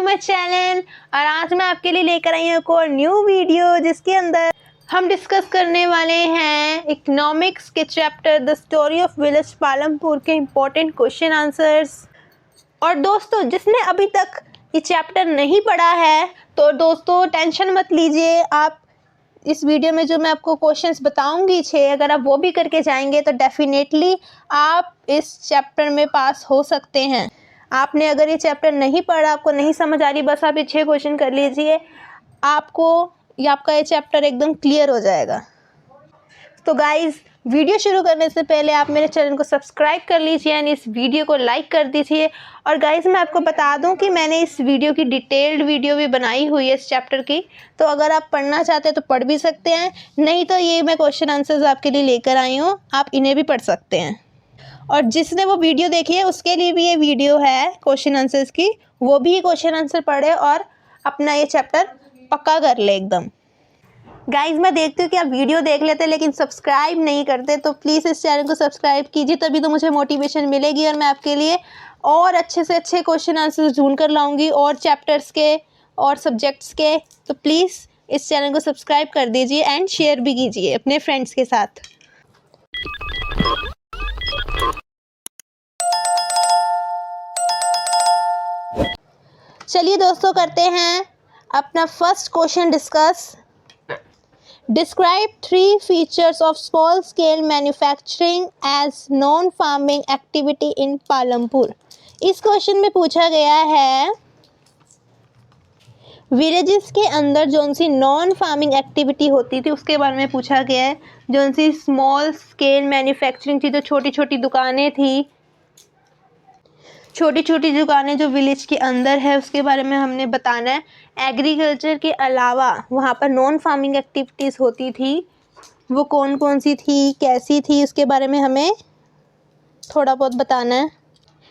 My channel. और आज मैं आपके लिए लेकर आई हूँ एक और न्यू वीडियो जिसके अंदर हम डिस्कस करने वाले हैं इकोनॉमिक्स के chapter the story of village Palampur के इम्पोर्टेंट क्वेश्चन आंसर्स। और दोस्तों, जिसने अभी तक ये चैप्टर नहीं पढ़ा है तो दोस्तों टेंशन मत लीजिए। आप इस वीडियो में जो मैं आपको क्वेश्चंस बताऊंगी 6, अगर आप वो भी करके जाएंगे तो डेफिनेटली आप इस चैप्टर में पास हो सकते हैं। आपने अगर ये चैप्टर नहीं पढ़ा, आपको नहीं समझ आ रही, बस आप ये 6 क्वेश्चन कर लीजिए, आपका ये चैप्टर एकदम क्लियर हो जाएगा। तो गाइज़, वीडियो शुरू करने से पहले आप मेरे चैनल को सब्सक्राइब कर लीजिए एंड इस वीडियो को लाइक कर दीजिए। और गाइज़, मैं आपको बता दूं कि मैंने इस वीडियो की डिटेल्ड वीडियो भी बनाई हुई है इस चैप्टर की, तो अगर आप पढ़ना चाहते हैं तो पढ़ भी सकते हैं, नहीं तो ये मैं क्वेश्चन आंसर्स आपके लिए लेकर आई हूँ, आप इन्हें भी पढ़ सकते हैं। और जिसने वो वीडियो देखी है उसके लिए भी ये वीडियो है क्वेश्चन आंसर्स की, वो भी क्वेश्चन आंसर पढ़े और अपना ये चैप्टर पक्का कर ले एकदम। गाइज़, मैं देखती हूँ कि आप वीडियो देख लेते हैं लेकिन सब्सक्राइब नहीं करते, तो प्लीज़ इस चैनल को सब्सक्राइब कीजिए, तभी तो मुझे मोटिवेशन मिलेगी और मैं आपके लिए और अच्छे से अच्छे क्वेश्चन आंसर्स ढूंढ कर लाऊंगी और चैप्टर्स के और सब्जेक्ट्स के। तो प्लीज़ इस चैनल को सब्सक्राइब कर दीजिए एंड शेयर भी कीजिए अपने फ्रेंड्स के साथ। चलिए दोस्तों, करते हैं अपना first question discuss. Describe 3 features of small scale manufacturing as non farming activity in Palampur. इस क्वेश्चन में पूछा गया है विलेजेस के अंदर जौन सी नॉन फार्मिंग एक्टिविटी होती थी उसके बारे में पूछा गया है। जौन सी स्मॉल स्केल मैन्युफैक्चरिंग थी, जो छोटी छोटी दुकानें थी, छोटी छोटी दुकानें जो विलेज के अंदर है, उसके बारे में हमने बताना है। एग्रीकल्चर के अलावा वहाँ पर नॉन फार्मिंग एक्टिविटीज़ होती थी, वो कौन कौन सी थी, कैसी थी, उसके बारे में हमें थोड़ा बहुत बताना है।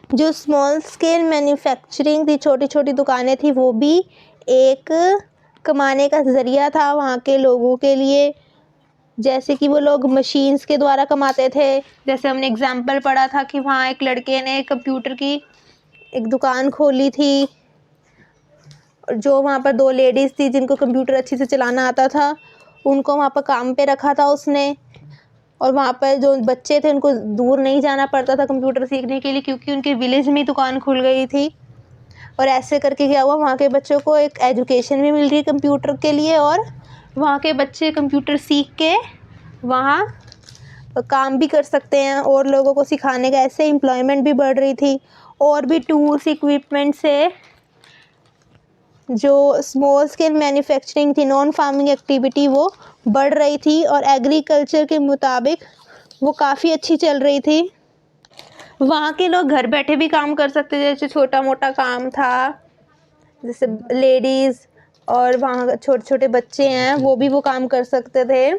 जो स्मॉल स्केल मैन्युफैक्चरिंग थी, छोटी छोटी दुकानें थी, वो भी एक कमाने का ज़रिया था वहाँ के लोगों के लिए। जैसे कि वो लोग मशीन्स के द्वारा कमाते थे। जैसे हमने एग्जाम्पल पढ़ा था कि वहाँ एक लड़के ने कंप्यूटर की एक दुकान खोली थी, जो वहाँ पर 2 लेडीज़ थी जिनको कंप्यूटर अच्छे से चलाना आता था, उनको वहाँ पर काम पे रखा था उसने। और वहाँ पर जो बच्चे थे उनको दूर नहीं जाना पड़ता था कंप्यूटर सीखने के लिए, क्योंकि उनके विलेज में ही दुकान खुल गई थी। और ऐसे करके क्या हुआ, वहाँ के बच्चों को एक एजुकेशन भी मिल रही कंप्यूटर के लिए, और वहाँ के बच्चे कंप्यूटर सीख के वहाँ काम भी कर सकते हैं और लोगों को सिखाने का, ऐसे एम्प्लॉयमेंट भी बढ़ रही थी। और भी टूल्स इक्विपमेंट से जो स्मॉल स्केल मैन्युफैक्चरिंग थी, नॉन फार्मिंग एक्टिविटी, वो बढ़ रही थी और एग्रीकल्चर के मुताबिक वो काफ़ी अच्छी चल रही थी। वहाँ के लोग घर बैठे भी काम कर सकते थे, जैसे छोटा मोटा काम था, जैसे लेडीज़ और वहाँ छोटे छोटे बच्चे हैं वो भी वो काम कर सकते थे।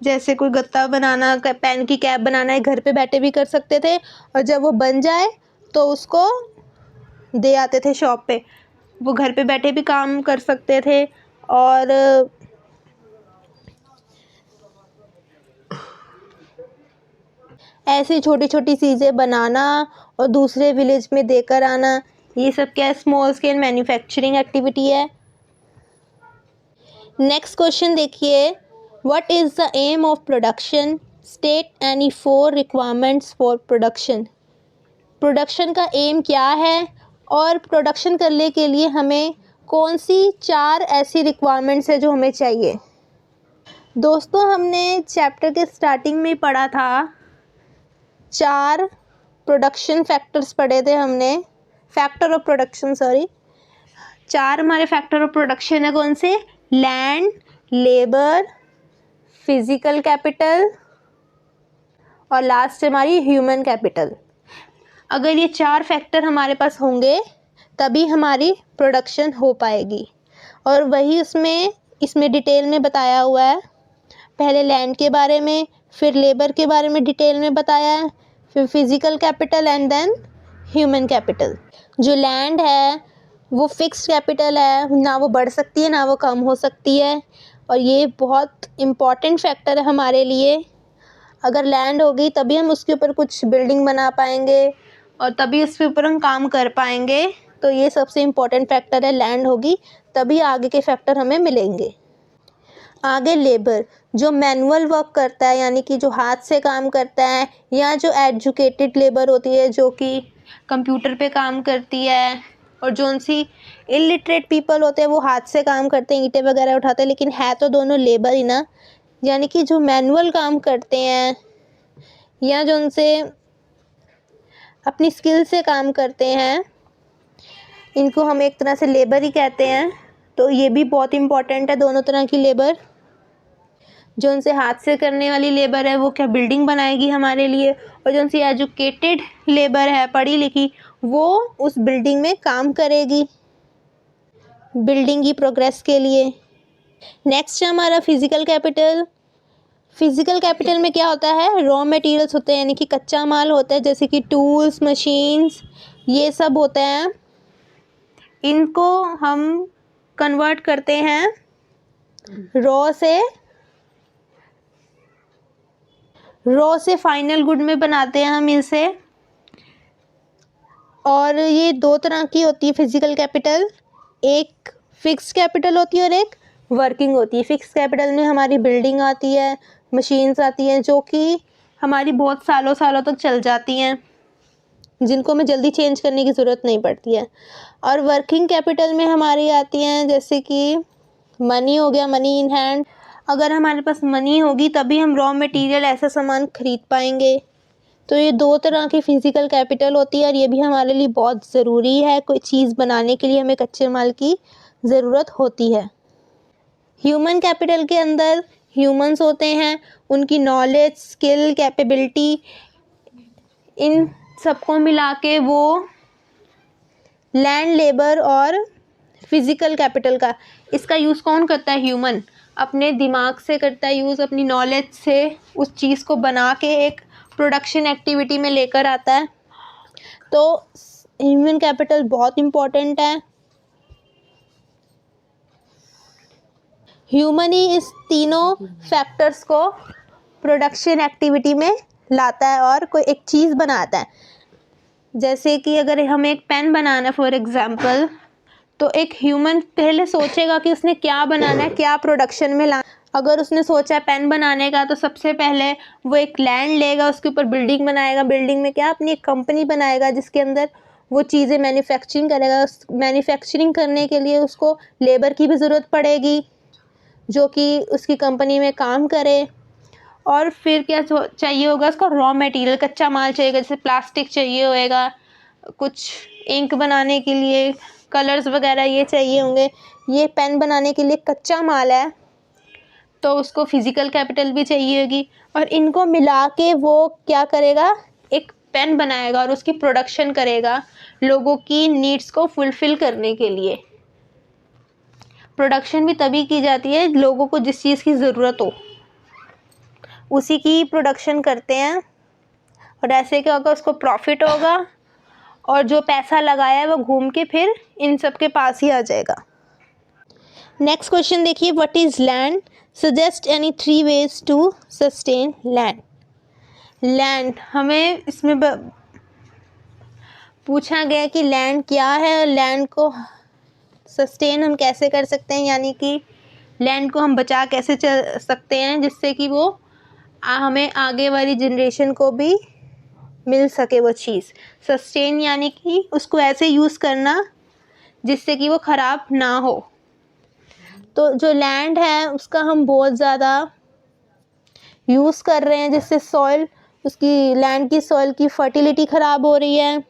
जैसे कोई गत्ता बनाना, पेन की कैप बनाना है, घर पे बैठे भी कर सकते थे, और जब वो बन जाए तो उसको दे आते थे शॉप पे। वो घर पे बैठे भी काम कर सकते थे। और ऐसी छोटी छोटी चीज़ें बनाना और दूसरे विलेज में देकर आना, ये सब क्या स्मॉल स्केल मैन्युफैक्चरिंग एक्टिविटी है। नेक्स्ट क्वेश्चन देखिए, what is the aim of production, state any 4 requirements for production. Production का एम क्या है और प्रोडक्शन करने के लिए हमें कौन सी 4 ऐसी रिक्वायरमेंट्स है जो हमें चाहिए। दोस्तों, हमने चैप्टर के स्टार्टिंग में पढ़ा था, 4 प्रोडक्शन फैक्टर्स पढ़े थे हमने, फैक्टर ऑफ प्रोडक्शन, 4 हमारे फैक्टर ऑफ प्रोडक्शन है। कौन से? लैंड, लेबर, फिजिकल कैपिटल और लास्ट हमारी ह्यूमन कैपिटल। अगर ये 4 फैक्टर हमारे पास होंगे तभी हमारी प्रोडक्शन हो पाएगी। और वही इसमें डिटेल में बताया हुआ है। पहले लैंड के बारे में, फिर लेबर के बारे में डिटेल में बताया है, फिर physical capital and then human capital. जो लैंड है वो फिक्स्ड कैपिटल है, ना वो बढ़ सकती है ना वो कम हो सकती है, और ये बहुत इम्पॉर्टेंट फैक्टर है हमारे लिए। अगर लैंड होगी तभी हम उसके ऊपर कुछ बिल्डिंग बना पाएंगे और तभी उसके ऊपर हम काम कर पाएंगे। तो ये सबसे इम्पोर्टेंट फैक्टर है, लैंड होगी तभी आगे के फैक्टर हमें मिलेंगे। आगे लेबर, जो मैनुअल वर्क करता है यानी कि जो हाथ से काम करता है, या जो एजुकेटेड लेबर होती है जो कि कंप्यूटर पे काम करती है, और जो उनसी इलिटरेट पीपल होते हैं वो हाथ से काम करते हैं, ईंटें वगैरह उठाते हैं, लेकिन है तो दोनों लेबर ही ना। यानी कि जो मैनुअल काम करते हैं या जो उनसे अपनी स्किल से काम करते हैं, इनको हम एक तरह से लेबर ही कहते हैं। तो ये भी बहुत इम्पॉर्टेंट है, दोनों तरह की लेबर। जो उनसे हाथ से करने वाली लेबर है वो क्या बिल्डिंग बनाएगी हमारे लिए, और जो उनसी एजुकेटेड लेबर है, पढ़ी लिखी, वो उस बिल्डिंग में काम करेगी बिल्डिंग की प्रोग्रेस के लिए। नेक्स्ट है हमारा फिजिकल कैपिटल। फिजिकल कैपिटल में क्या होता है, रॉ मटेरियल्स होते हैं यानी कि कच्चा माल होता है, जैसे कि टूल्स, मशीन्स, ये सब होते हैं। इनको हम कन्वर्ट करते हैं रॉ से फाइनल गुड में बनाते हैं हम इसे। और ये दो तरह की होती है फिजिकल कैपिटल, एक फिक्स कैपिटल होती है और एक वर्किंग होती है। फिक्स कैपिटल में हमारी बिल्डिंग आती है, मशीन्स आती हैं जो कि हमारी बहुत सालों सालों तक चल जाती हैं, जिनको हमें जल्दी चेंज करने की ज़रूरत नहीं पड़ती है। और वर्किंग कैपिटल में हमारी आती हैं जैसे कि मनी हो गया, मनी इन हैंड। अगर हमारे पास मनी होगी तभी हम रॉ मटेरियल ऐसा सामान खरीद पाएंगे। तो ये दो तरह की फिजिकल कैपिटल होती है और ये भी हमारे लिए बहुत ज़रूरी है। कोई चीज़ बनाने के लिए हमें कच्चे माल की ज़रूरत होती है। ह्यूमन कैपिटल के अंदर ह्यूमंस होते हैं, उनकी नॉलेज, स्किल, कैपेबिलिटी, इन सबको मिला के वो लैंड, लेबर और फिजिकल कैपिटल का, इसका यूज़ कौन करता है, ह्यूमन अपने दिमाग से करता है यूज़, अपनी नॉलेज से उस चीज़ को बना के एक प्रोडक्शन एक्टिविटी में लेकर आता है। तो ह्यूमन कैपिटल बहुत इम्पोर्टेंट है। ह्यूमन ही इस तीनों फैक्टर्स को प्रोडक्शन एक्टिविटी में लाता है और कोई एक चीज़ बनाता है। जैसे कि अगर हमें एक पेन बनाना है फॉर एग्जांपल, तो एक ह्यूमन पहले सोचेगा कि उसने क्या बनाना है, क्या प्रोडक्शन में ला। अगर उसने सोचा है पेन बनाने का, तो सबसे पहले वो एक लैंड लेगा, उसके ऊपर बिल्डिंग बनाएगा, बिल्डिंग में क्या अपनी एक कंपनी बनाएगा जिसके अंदर वो चीज़ें मैन्युफैक्चरिंग करेगा। मैन्युफैक्चरिंग करने के लिए उसको लेबर की भी ज़रूरत पड़ेगी जो कि उसकी कंपनी में काम करे। और फिर क्या चाहिए होगा, उसको रॉ मटेरियल, कच्चा माल चाहिए, जैसे प्लास्टिक चाहिए होएगा, कुछ इंक बनाने के लिए कलर्स वगैरह ये चाहिए होंगे। ये पेन बनाने के लिए कच्चा माल है तो उसको फिजिकल कैपिटल भी चाहिए होगी, और इनको मिला के वो क्या करेगा, एक पेन बनाएगा और उसकी प्रोडक्शन करेगा लोगों की नीड्स को फुलफिल करने के लिए। प्रोडक्शन भी तभी की जाती है लोगों को जिस चीज़ की ज़रूरत हो उसी की प्रोडक्शन करते हैं, और ऐसे क्या होगा, उसको प्रॉफिट होगा और जो पैसा लगाया है वो घूम के फिर इन सब के पास ही आ जाएगा। नेक्स्ट क्वेश्चन देखिए, what is land, suggest any 3 ways to sustain land. Land, हमें इसमें पूछा गया कि लैंड क्या है और लैंड को सस्टेन हम कैसे कर सकते हैं, यानी कि लैंड को हम बचा कैसे सकते हैं जिससे कि वो हमें आगे वाली जनरेशन को भी मिल सके वो चीज़। सस्टेन यानी कि उसको ऐसे यूज़ करना जिससे कि वो ख़राब ना हो। तो जो लैंड है उसका हम बहुत ज़्यादा यूज़ कर रहे हैं जिससे सॉइल, उसकी लैंड की सॉइल की फर्टिलिटी ख़राब हो रही है,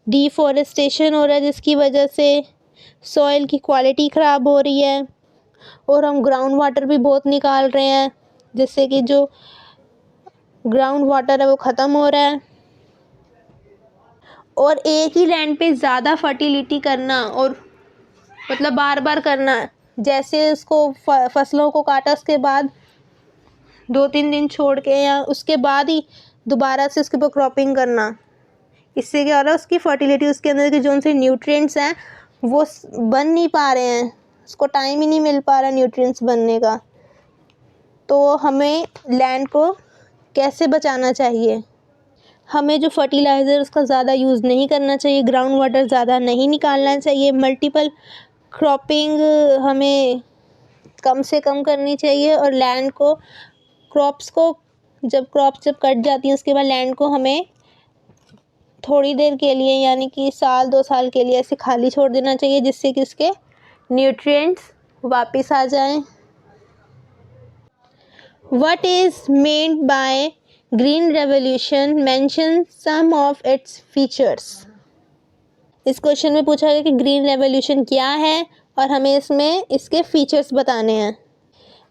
डिफॉरेस्टेशन हो रहा है जिसकी वजह से सॉइल की क्वालिटी ख़राब हो रही है, और हम ग्राउंड वाटर भी बहुत निकाल रहे हैं जिससे कि जो ग्राउंड वाटर है वो ख़त्म हो रहा है। और एक ही लैंड पे ज़्यादा फर्टिलिटी करना, और मतलब बार बार करना, जैसे उसको फसलों को काटा उसके बाद 2-3 दिन छोड़ के या उसके बाद ही दोबारा से उसके ऊपर क्रॉपिंग करना, इससे क्या हो रहा है, उसकी फर्टिलिटी, उसके अंदर के जो उनसे न्यूट्रिएंट्स हैं वो बन नहीं पा रहे हैं, उसको टाइम ही नहीं मिल पा रहा न्यूट्रिएंट्स बनने का। तो हमें लैंड को कैसे बचाना चाहिए, हमें जो फर्टिलाइज़र उसका ज़्यादा यूज़ नहीं करना चाहिए, ग्राउंड वाटर ज़्यादा नहीं निकालना चाहिए, मल्टीपल क्रॉपिंग हमें कम से कम करनी चाहिए, और लैंड को क्रॉप्स जब कट जाती है उसके बाद लैंड को हमें थोड़ी देर के लिए यानी कि साल 2 साल के लिए ऐसे खाली छोड़ देना चाहिए, जिससे कि उसके न्यूट्रिएंट्स वापस आ जाएं। What is meant by Green Revolution? Mention some of its features. इस क्वेश्चन में पूछा गया कि ग्रीन रेवोल्यूशन क्या है और हमें इसमें इसके फीचर्स बताने हैं।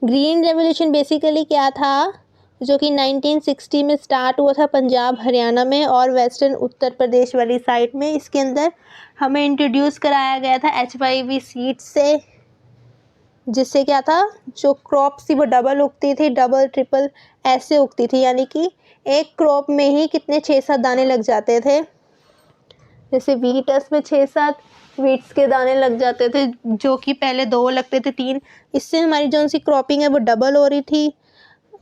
ग्रीन रेवोल्यूशन बेसिकली क्या था, जो कि 1960 में स्टार्ट हुआ था पंजाब हरियाणा में और वेस्टर्न उत्तर प्रदेश वाली साइड में। इसके अंदर हमें इंट्रोड्यूस कराया गया था HIV सीड्स से, जिससे क्या था, जो क्रॉप्स थी वो डबल उगती थी, डबल ट्रिपल ऐसे उगती थी, यानी कि एक क्रॉप में ही कितने 6-7 दाने लग जाते थे। जैसे वीटस में 6-7 वीट्स के दाने लग जाते थे, जो कि पहले 2 लगते थे 3। इससे हमारी जो सी क्रॉपिंग है वो डबल हो रही थी,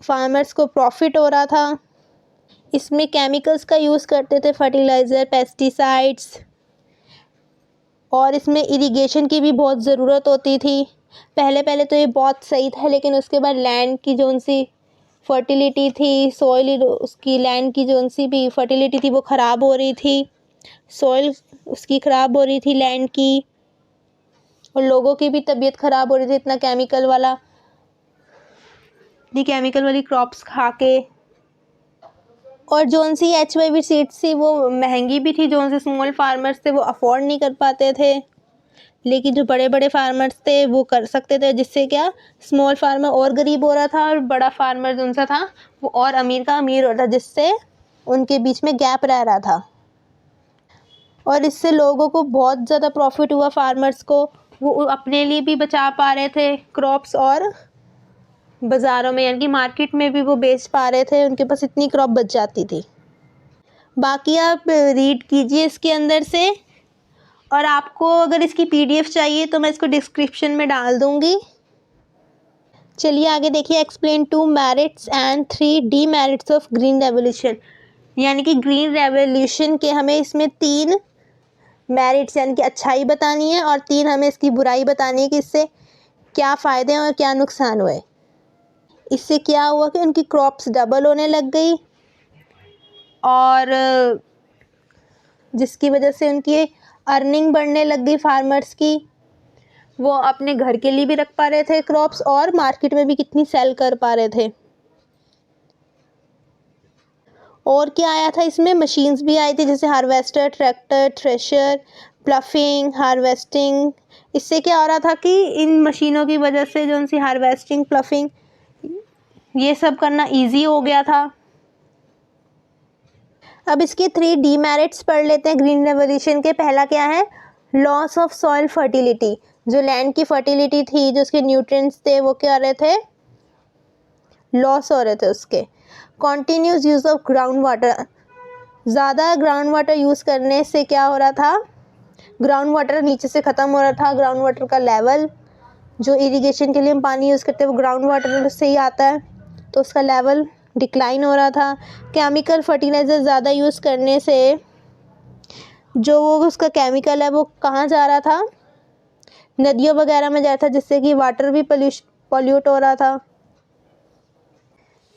फार्मर्स को प्रॉफिट हो रहा था। इसमें केमिकल्स का यूज़ करते थे, फर्टिलाइज़र, पेस्टिसाइड्स, और इसमें इरिगेशन की भी बहुत ज़रूरत होती थी। पहले तो ये बहुत सही था, लेकिन उसके बाद लैंड की जो सी फर्टिलिटी थी, सॉइल उसकी लैंड की जो सी भी फर्टिलिटी थी वो ख़राब हो रही थी, सॉइल उसकी ख़राब हो रही थी लैंड की, और लोगों की भी तबीयत ख़राब हो रही थी इतना केमिकल वाली क्रॉप्स खा के। और जो सी HIV सीड्स थी वो महंगी भी थी, जो से स्मॉल फार्मर्स थे वो अफोर्ड नहीं कर पाते थे, लेकिन जो बड़े बड़े फार्मर्स थे वो कर सकते थे, जिससे क्या स्मॉल फार्मर और गरीब हो रहा था और बड़ा फार्मर जो सा था वो और अमीर का अमीर हो रहा था, जिससे उनके बीच में गैप रह रहा था। और इससे लोगों को बहुत ज़्यादा प्रॉफिट हुआ, फार्मर्स को, वो अपने लिए भी बचा पा रहे थे क्रॉप्स, और बाज़ारों में यानी कि मार्केट में भी वो बेच पा रहे थे, उनके पास इतनी क्रॉप बच जाती थी। बाकी आप रीड कीजिए इसके अंदर से, और आपको अगर इसकी PDF चाहिए तो मैं इसको डिस्क्रिप्शन में डाल दूँगी। चलिए आगे देखिए, explain 2 merits and 3 demerits of green revolution. यानी कि ग्रीन रेवोल्यूशन के हमें इसमें 3 मेरिट्स यानी कि अच्छाई बतानी है, और 3 हमें इसकी बुराई बतानी है कि इससे क्या फ़ायदे हैं और क्या नुकसान हुए। इससे क्या हुआ कि उनकी क्रॉप्स डबल होने लग गई, और जिसकी वजह से उनकी अर्निंग बढ़ने लग गई फार्मर्स की। वो अपने घर के लिए भी रख पा रहे थे क्रॉप्स, और मार्केट में भी कितनी सेल कर पा रहे थे। और क्या आया था इसमें, मशीन्स भी आई थी, जैसे harvester, tractor, thresher, ploughing, harvesting. इससे क्या हो रहा था कि इन मशीनों की वजह से जो सी हार्वेस्टिंग, प्लफिंग, ये सब करना इजी हो गया था। अब इसके 3 डीमेरिट्स पढ़ लेते हैं ग्रीन रेवोल्यूशन के। पहला क्या है, लॉस ऑफ सॉइल फर्टिलिटी। जो लैंड की फर्टिलिटी थी, जो उसके न्यूट्रिएंट्स थे, वो क्या हो रहे थे, लॉस हो रहे थे उसके। Continuous use of ground water. ज़्यादा ग्राउंड वाटर यूज़ करने से क्या हो रहा था, ग्राउंड वाटर नीचे से ख़त्म हो रहा था। ग्राउंड वाटर का लेवल, जो इरिगेशन के लिए हम पानी यूज़ करते हैं वो ग्राउंड वाटर से ही आता है, तो उसका लेवल डिक्लाइन हो रहा था। केमिकल फर्टिलाइज़र ज़्यादा यूज़ करने से जो वो उसका केमिकल है वो कहाँ जा रहा था, नदियों वगैरह में जा रहा था, जिससे कि वाटर भी पॉल्यूट हो रहा था।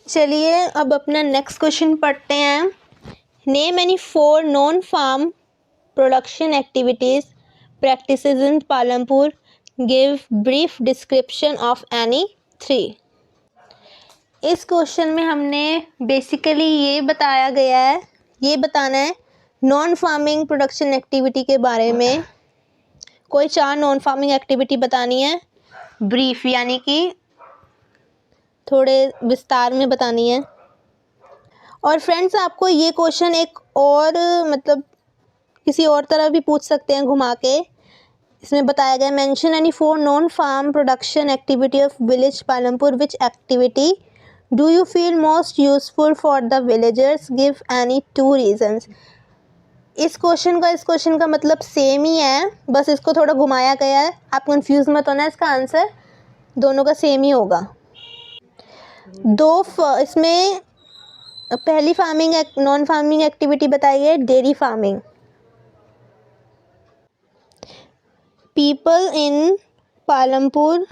चलिए अब अपना नेक्स्ट क्वेश्चन पढ़ते हैं। Name any 4 non farm production activities practices in Palampur, give brief description of any 3। इस क्वेश्चन में हमने बेसिकली ये बताना है नॉन फार्मिंग प्रोडक्शन एक्टिविटी के बारे में। कोई 4 नॉन फार्मिंग एक्टिविटी बतानी है, ब्रीफ यानी कि थोड़े विस्तार में बतानी है। और फ्रेंड्स, आपको ये क्वेश्चन एक और मतलब किसी और तरह भी पूछ सकते हैं घुमा के। इसमें बताया गया, mention any 4 non farm production activity of village Palampur, which activity do you feel most useful for the villagers, give any 2 reasons. इस क्वेश्चन का मतलब सेम ही है, बस इसको थोड़ा घुमाया गया है। आप कंफ्यूज मत होना, इसका आंसर दोनों का सेम ही होगा। इसमें पहली फार्मिंग नॉन फार्मिंग एक्टिविटी बताइए, dairy farming. People in Palampur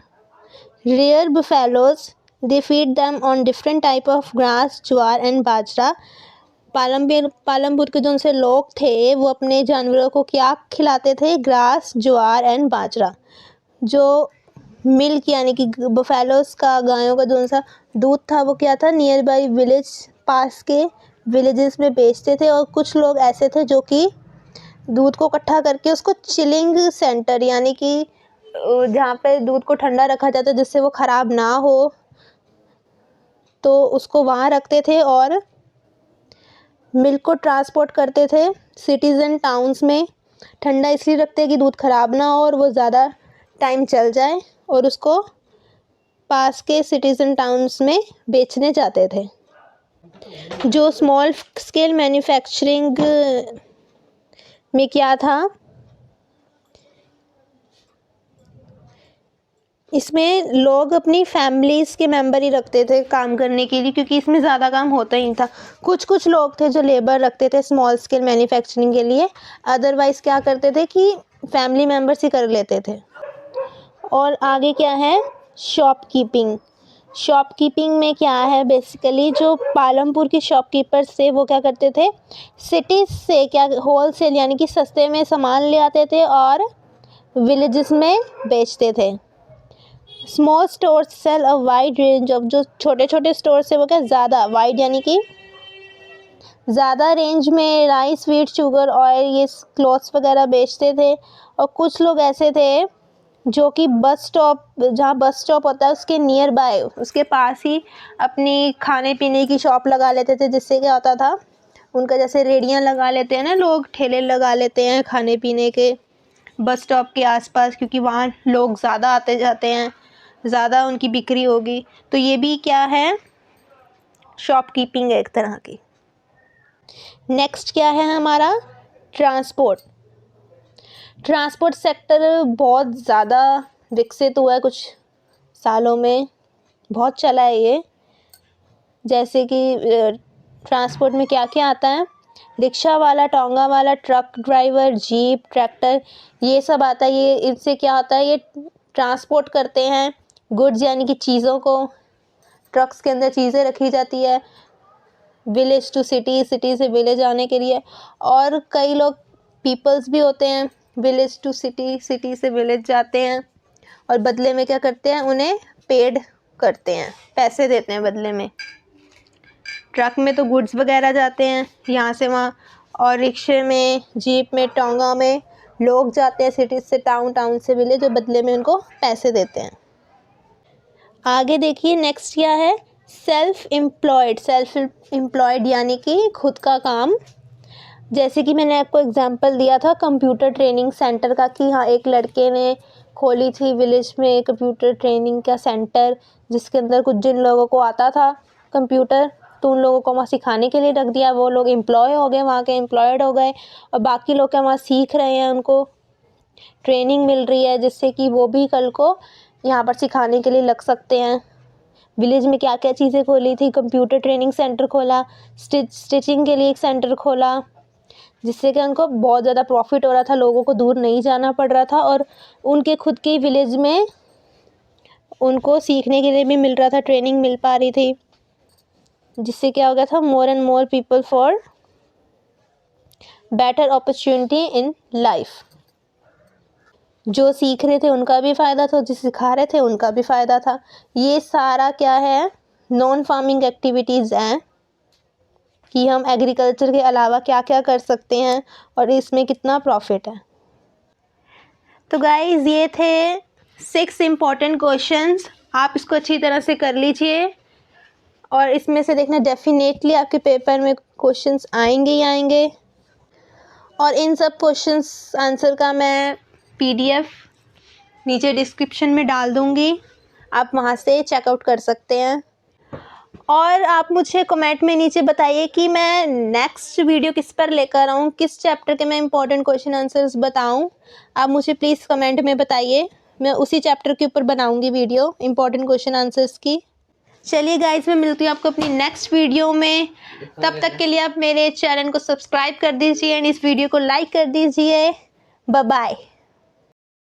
rear buffaloes. They feed them on different type of grass, jowar and bajra. Palampur के जो उनसे लोग थे वो अपने जानवरों को क्या खिलाते थे? ग्रास, ज्वार एंड बाजरा। जो मिल्क यानी कि बफेलोस का, गायों का जो उनसा दूध था वो क्या था? नियर बाई विलेज, पास के विलेजेस में बेचते थे। और कुछ लोग ऐसे थे जो कि दूध को इकट्ठा करके उसको चिलिंग सेंटर यानी कि जहाँ पे दूध को ठंडा रखा जाता है जिससे वो ख़राब ना हो, तो उसको वहाँ रखते थे और मिल्क को ट्रांसपोर्ट करते थे सिटीज़ एंड टाउन्स में। ठंडा इसलिए रखते हैं कि दूध ख़राब ना हो और वो ज़्यादा टाइम चल जाए, और उसको पास के सिटीज़ एंड टाउन्स में बेचने जाते थे। जो स्मॉल स्केल मैन्युफैक्चरिंग में क्या था? इसमें लोग अपनी फैमिलीज़ के मेंबर ही रखते थे काम करने के लिए, क्योंकि इसमें ज़्यादा काम होता ही नहीं था। कुछ लोग थे जो लेबर रखते थे स्मॉल स्केल मैन्युफैक्चरिंग के लिए, अदरवाइज़ क्या करते थे कि फैमिली मेंबर्स ही कर लेते थे। और आगे क्या है? शॉपकीपिंग। शॉपकीपिंग में क्या है? बेसिकली जो पालमपुर के शॉपकीपर्स थे वो क्या करते थे? सिटीज़ से क्या होलसेल यानी कि सस्ते में सामान ले आते थे और विलेजेस में बेचते थे। Small stores sell a wide range of, जो छोटे छोटे स्टोर्स है वो क्या? ज़्यादा वाइड यानी कि ज़्यादा रेंज में राइस, व्हीट, शुगर, ऑयल, ये क्लॉथ्स वगैरह बेचते थे। और कुछ लोग ऐसे थे जो कि बस स्टॉप, जहाँ बस स्टॉप होता है उसके नियर बाय, उसके पास ही अपनी खाने पीने की शॉप लगा लेते थे, जिससे क्या होता था उनका, जैसे रेहड़ियाँ लगा लेते हैं ना लोग, ठेले लगा लेते हैं खाने पीने के बस स्टॉप के आसपास, क्योंकि वहाँ लोग ज़्यादा आते जाते हैं, ज़्यादा उनकी बिक्री होगी। तो ये भी क्या है? शॉपकीपिंग है एक तरह की। नेक्स्ट क्या है हमारा? ट्रांसपोर्ट। ट्रांसपोर्ट सेक्टर बहुत ज़्यादा विकसित हुआ है कुछ सालों में, बहुत चला है ये। जैसे कि ट्रांसपोर्ट में क्या क्या आता है? रिक्शा वाला, टोंगा वाला, ट्रक ड्राइवर, जीप, ट्रैक्टर, ये सब आता है। ये इनसे क्या होता है? ये ट्रांसपोर्ट करते हैं गुड्स यानी कि चीज़ों को। ट्रक्स के अंदर चीज़ें रखी जाती है विलेज टू सिटी, सिटी से विलेज आने के लिए। और कई लोग पीपल्स भी होते हैं, विलेज टू सिटी, सिटी से विलेज जाते हैं और बदले में क्या करते हैं? उन्हें पेड करते हैं, पैसे देते हैं बदले में। ट्रक में तो गुड्स वगैरह जाते हैं यहाँ से वहाँ, और रिक्शे में, जीप में, टोंगा में लोग जाते हैं सिटी से टाउन, टाउन से विलेज, और बदले में उनको पैसे देते हैं। आगे देखिए नेक्स्ट क्या है? सेल्फ एम्प्लॉयड यानी कि खुद का काम। जैसे कि मैंने आपको एग्जांपल दिया था कंप्यूटर ट्रेनिंग सेंटर का, कि हाँ एक लड़के ने खोली थी विलेज में कंप्यूटर ट्रेनिंग का सेंटर, जिसके अंदर कुछ जिन लोगों को आता था कंप्यूटर, तो उन लोगों को वहाँ सिखाने के लिए रख दिया। वो लोग एम्प्लॉय हो गए, वहाँ के एम्प्लॉयड हो गए, और बाकी लोग क्या वहाँ सीख रहे हैं, उनको ट्रेनिंग मिल रही है, जिससे कि वो भी कल को यहाँ पर सिखाने के लिए लग सकते हैं। विलेज में क्या क्या चीज़ें खोली थी? कंप्यूटर ट्रेनिंग सेंटर खोला, स्टिचिंग के लिए एक सेंटर खोला, जिससे कि उनको बहुत ज़्यादा प्रॉफिट हो रहा था, लोगों को दूर नहीं जाना पड़ रहा था, और उनके खुद के विलेज में उनको सीखने के लिए भी मिल रहा था, ट्रेनिंग मिल पा रही थी, जिससे क्या हो गया था? More and more people for better opportunity in life. जो सीख रहे थे उनका भी फ़ायदा था, जो सिखा रहे थे उनका भी फ़ायदा था। ये सारा क्या है? नॉन फार्मिंग एक्टिविटीज़ हैं कि हम एग्रीकल्चर के अलावा क्या क्या कर सकते हैं और इसमें कितना प्रॉफिट है। तो गाइज़ ये थे 6 इम्पॉर्टेंट क्वेश्चंस, आप इसको अच्छी तरह से कर लीजिए, और इसमें से देखना डेफिनेटली आपके पेपर में क्वेश्चंस आएंगे ही आएंगे। और इन सब क्वेश्चंस आंसर का मैं PDF नीचे डिस्क्रिप्शन में डाल दूँगी, आप वहाँ से चेकआउट कर सकते हैं। और आप मुझे कमेंट में नीचे बताइए कि मैं नेक्स्ट वीडियो किस पर लेकर आऊँ, किस चैप्टर के मैं इंपॉर्टेंट क्वेश्चन आंसर्स बताऊँ। आप मुझे प्लीज़ कमेंट में बताइए, मैं उसी चैप्टर के ऊपर बनाऊँगी वीडियो इंपॉर्टेंट क्वेश्चन आंसर्स की। चलिए गाइस, मैं मिलती हूँ आपको अपनी नेक्स्ट वीडियो में। तब तक के लिए आप मेरे चैनल को सब्सक्राइब कर दीजिए एंड इस वीडियो को लाइक कर दीजिए। Bye bye.